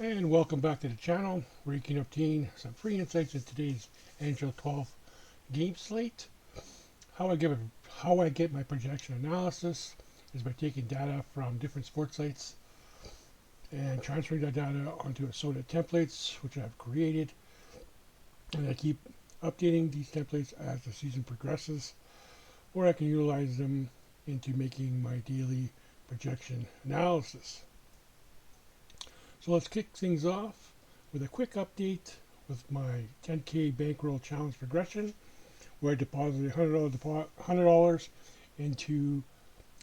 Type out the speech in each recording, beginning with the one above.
And welcome back to the channel where you can obtain some free insights in today's NHL 12 game slate. How I get how I get my projection analysis is by taking data from different sports sites and transferring that data onto a SOTA templates which I've created, and I keep updating these templates as the season progresses, or I can utilize them into making my daily projection analysis. So let's kick things off with a quick update with my 10K bankroll challenge progression, where I deposited $100 into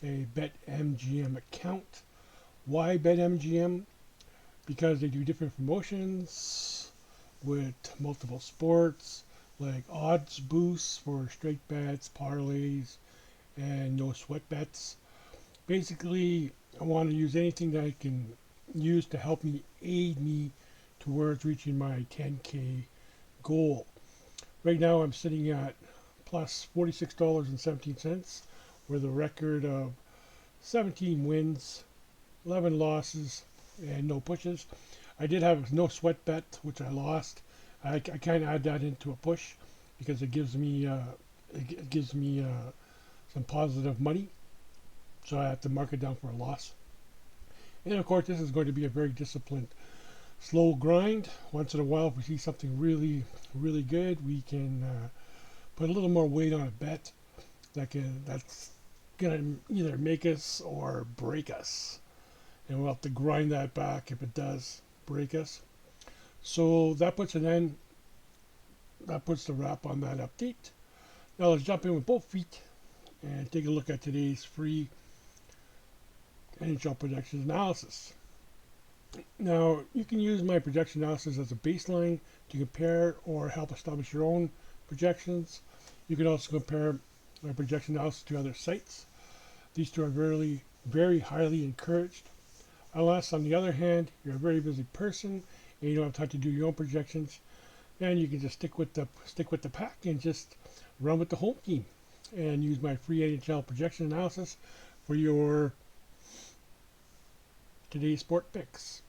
a BetMGM account. Why BetMGM? Because they do different promotions with multiple sports, like odds boosts for straight bets, parlays, and no sweat bets. Basically, I want to use anything that I can use to help me aid me towards reaching my 10K goal. Right now I'm sitting at plus $46.17 with a record of 17 wins, 11 losses, and no pushes. I did have no sweat bet, which I lost. I can't add that into a push because it gives me some positive money, so I have to mark it down for a loss. And of course, this is going to be a very disciplined, slow grind. Once in a while, if we see something really good, we can put a little more weight on a bet that's gonna either make us or break us, and we'll have to grind that back if it does break us. So that puts an end. That puts the wrap on that update. Now let's jump in with both feet and take a look at today's free NHL projection analysis. Now, you can use my projection analysis as a baseline to compare or help establish your own projections. You can also compare my projection analysis to other sites. These two are very highly encouraged. Unless, on the other hand, you're a very busy person and you don't have time to do your own projections, then you can just stick with the pack and just run with the home team and use my free NHL projection analysis for your today's sport picks.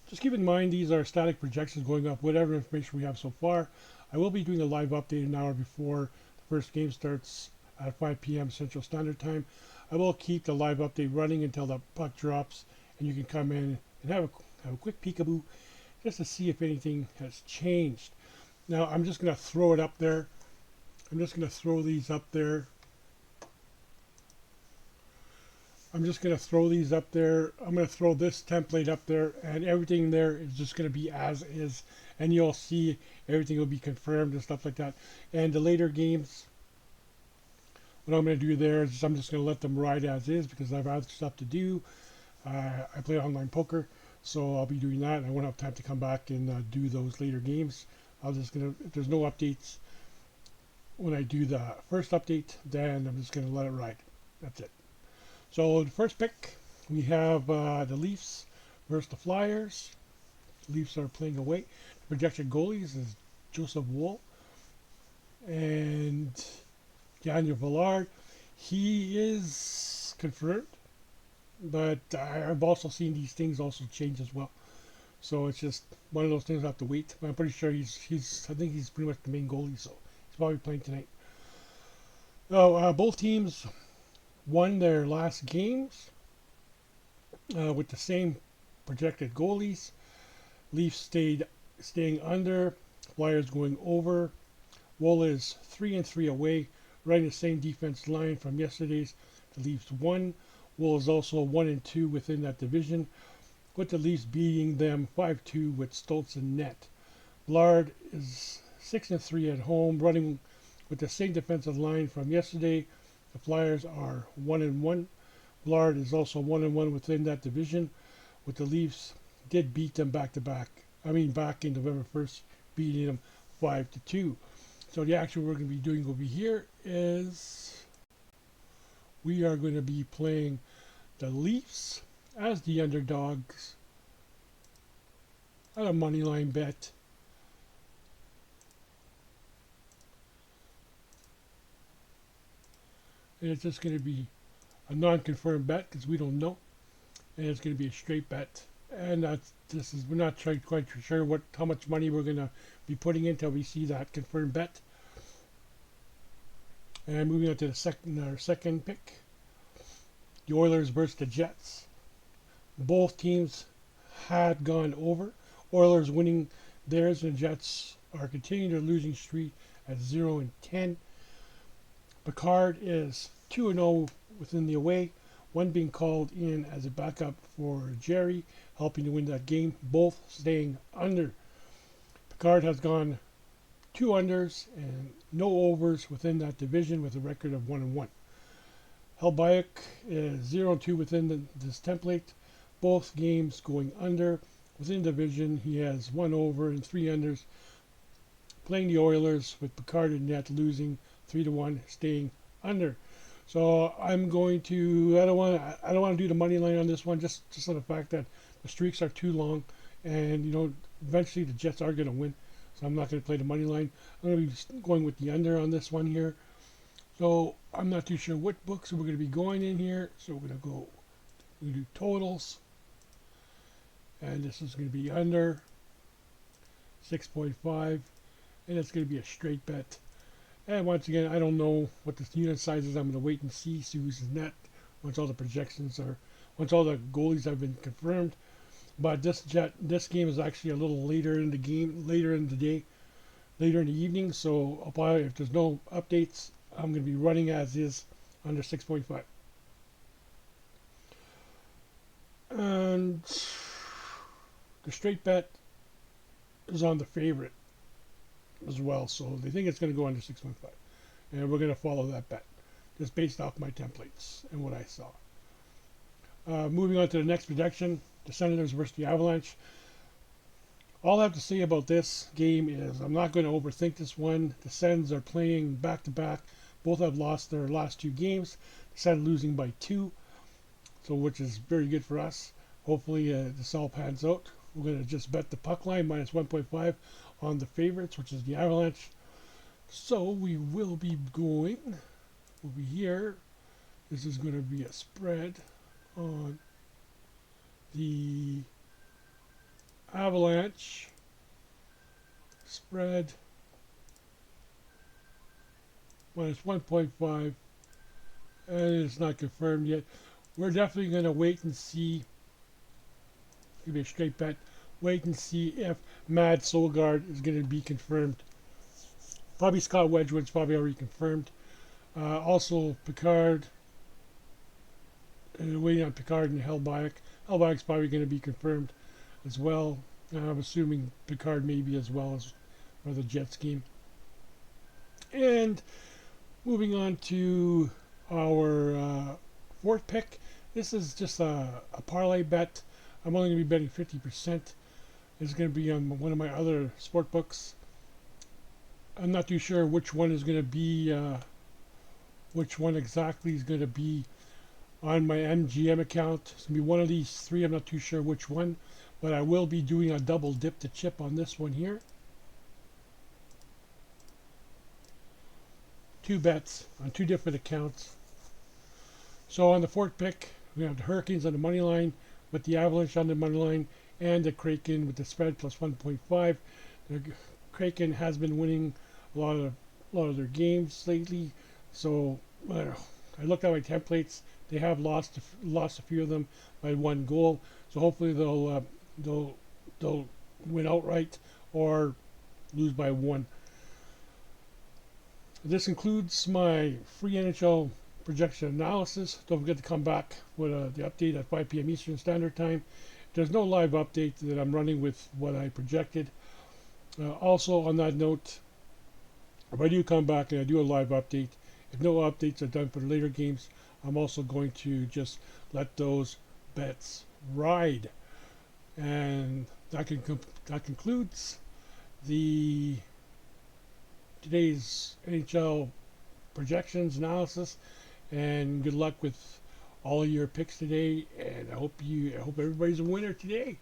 Just keep in mind these are static projections going off whatever information we have so far. I will be doing a live update an hour before the first game starts at 5 p.m. Central Standard Time. I will keep the live update running until the puck drops, and you can come in and have a quick peekaboo just to see if anything has changed. Now I'm just going to throw it up there. I'm just going to throw these up there. I'm just going to throw these up there. I'm going to throw this template up there, and everything there is just going to be as is, and you'll see everything will be confirmed and stuff like that. And the later games, what I'm going to do there is I'm just going to let them ride as is because I have other stuff to do. I play online poker, so I'll be doing that. I won't have time to come back and do those later games. If there's no updates when I do the first update, then I'm just going to let it ride. That's it. So the first pick, we have the Leafs versus the Flyers. The Leafs are playing away. The projected goalies is Joseph Woll and Daniel Villard. He is confirmed, but I've also seen these things also change as well. So it's just one of those things I have to wait. But I'm pretty sure I think he's pretty much the main goalie, so he's probably playing tonight. Now, both teams won their last games with the same projected goalies. Leafs staying under, Flyers going over. Woll is 3-3 away, running the same defense line from yesterday's. The Leafs won. Woll is also 1-2 within that division, with the Leafs beating them 5-2 with Stoltz in net. Blard is 6-3 at home, running with the same defensive line from yesterday. The Flyers are 1-1. Blard is also 1-1 within that division, with the Leafs did beat them back in November 1st, beating them 5-2. So the action we're going to be doing over here is we are going to be playing the Leafs as the underdogs at a money line bet. And it's just going to be a non-confirmed bet because we don't know, and it's going to be a straight bet. And we're not quite sure how much money we're going to be putting in until we see that confirmed bet. And moving on to our second pick, the Oilers versus the Jets. Both teams had gone over. Oilers winning theirs, and the Jets are continuing their losing streak at 0-10. Picard is 2-0 within the away, one being called in as a backup for Jerry, helping to win that game, both staying under. Picard has gone 2 unders and no overs within that division with a record of 1-1. Helbayek is 0-2 within this template, both games going under. Within division, he has 1 over and 3 unders, playing the Oilers with Picard in net, losing 3-1, staying under. So I'm going to. I don't want to do the money line on this one, just on the fact that the streaks are too long, and eventually the Jets are going to win. So I'm not going to play the money line. I'm going to be going with the under on this one here. So I'm not too sure what books we're going to be going in here. So we're going to do totals, and this is going to be under 6.5, and it's going to be a straight bet. And once again, I don't know what the unit size is. I'm going to wait and see who's in net once all the goalies have been confirmed. But this game is actually a little later in the game, later in the day, later in the evening. So if there's no updates, I'm going to be running as is under 6.5. And the straight bet is on the favorite as well, so they think it's going to go under 6.5, and we're going to follow that bet just based off my templates and what I saw. Moving on to the next projection, the Senators versus the Avalanche. All I have to say about this game is I'm not going to overthink this one. The Sens are playing back to back. Both have lost their last 2 games. The Sens losing by 2, so which is very good for us. Hopefully this all pans out. We're going to just bet the puck line minus 1.5 on the favorites, which is the Avalanche. So we will be going over here. This is going to be a spread on the Avalanche. Spread minus 1.5, and it's not confirmed yet. We're definitely going to wait and see. It's going to be a straight bet. Wait and see if Mad Solgaard is going to be confirmed. Probably Scott Wedgwood's probably already confirmed. Also Picard. Waiting on Picard and Helbayek. Helbayek's probably going to be confirmed as well. I'm assuming Picard maybe as well as for the Jets game. And moving on to our fourth pick. This is just a parlay bet. I'm only going to be betting 50%. It's going to be on one of my other sport books. I'm not too sure which one is going to be, which one exactly is going to be on my MGM account. It's going to be one of these 3. I'm not too sure which one, but I will be doing a double dip to chip on this one here. 2 bets on 2 different accounts. So on the fourth pick, we have the Hurricanes on the money line with the Avalanche on the money line, and the Kraken with the spread plus 1.5. The Kraken has been winning a lot of their games lately. So I looked at my templates. They have lost a few of them by 1 goal. So hopefully they'll win outright or lose by 1. This concludes my free NHL projection analysis. Don't forget to come back with the update at 5 p.m. Eastern Standard Time. There's no live update that I'm running with what I projected. Also, on that note, if I do come back and I do a live update, if no updates are done for the later games, I'm also going to just let those bets ride. And that concludes today's NHL projections analysis. And good luck with all of your picks today. And I hope everybody's a winner today.